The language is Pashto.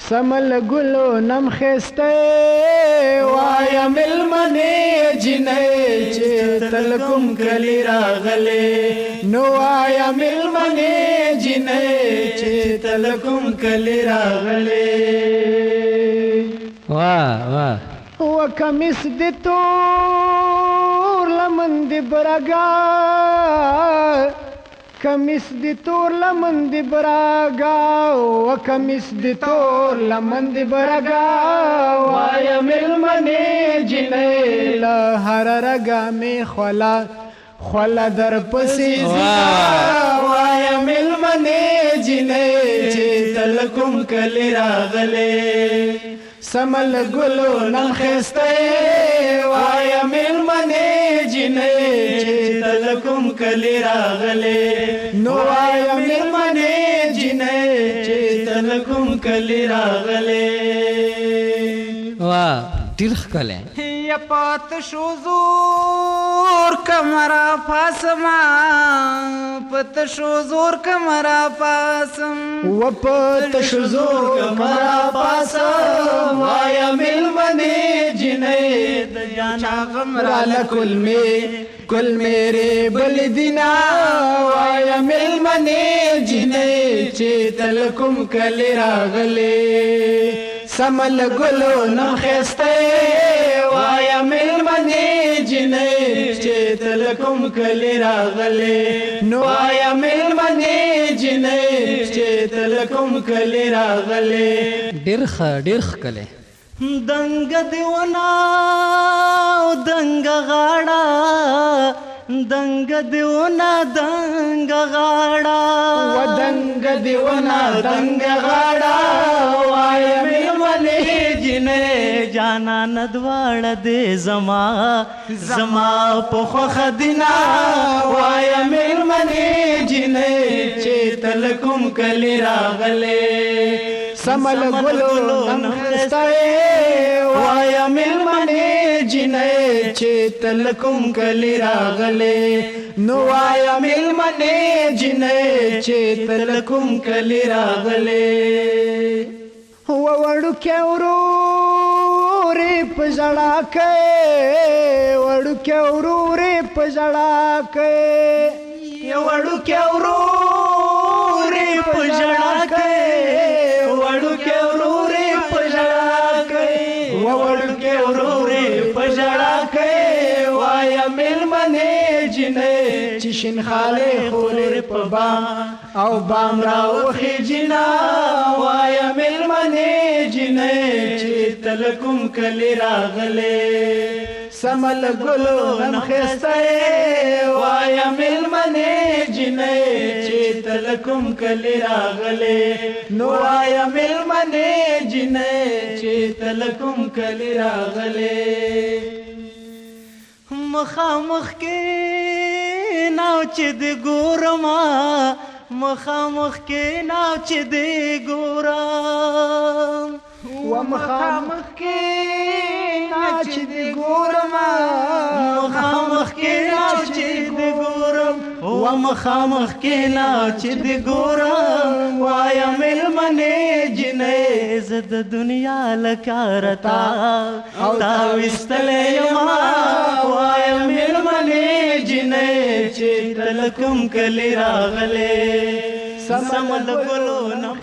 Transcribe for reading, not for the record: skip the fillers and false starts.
سمل ګلو نم خسته وایا ملمنې جنې چې تل کوم کلی راغلې نو وایا ملمنې جنې چې تل کوم کلی راغلې واه واه وکمیس د تور لمن د برګا کمیس د تور لمن د برګا وکمیس د تور لمن د برګا وایا ملمنې جنې له هر رګا می خلا در پسې وایا ملمنې جنې چې تل کوم کلی راغلې سمل ګلو نم خسته وایا ملمنې جنې چې تل کوم کلی راغلې نو وایا ملمنې جنې چې تل کوم کلی راغلې واه ډېر ښکلی یا پات شو زور کمرا پاسما پت شو زور کمرا پاسم و پت شو زور کمرا پاسم وایا ملمنې جنې د جانا غمرا لکل میرے بل دینا وایا ملمنې جنې چې تل کوم کلی راغلې سمل ګلو نم خسته وایا ملمنې جنې چې تل کوم کلی راغلې نو وایا ملمنې جنې چې تل کوم کلی راغلې ډېر ښکلی دنګ دیونا دنګ غاړه دنګ دیونا دنګ غاړه و دنګ دیونا دنګ غاړه وایا ملمنې جنې جانا ندواړه دې زما په خوښ دینا وایا ملمنې جنې چې تل کوم کلی راغلې سمل ګلو نم خسته وایا ملمنې جنې چې تل کوم کلی راغلې نو وایا ملمنې جنې چې تل کوم کلی راغلې وړوکی ورورې په ژړا کوې وړوکی ورورې په ژړا کوې وړوکی ورورې په ژړا کوې وړوکی ورورې په ژړا کوې وړوکی ورورې په ژړا کوې وایا ملمنې جنې چې شین خالې خورې په بام او بام راوخې جنا وایا ملمنې جنې چې تل کوم کلی راغلې سمل ګلو نم خسته وایا ملمنې جنې چې تل کوم کلی راغلې نو وایا ملمنې جنې چې تل کوم کلی راغلې مخامخ کې ناو چې د ګورما مخامخ کې ناو چې د ګورم و مخامخ کې ناو چې د ګورما مخامخ کې ناو چې د ګورم و مخامخ کې ناو چې د ګورم وایا ملمنې جنې زه د دنیا لکارتا تا وستلې یما وایا ملمنې جنې چې تل کوم کلی راغلې سمل ګلو نم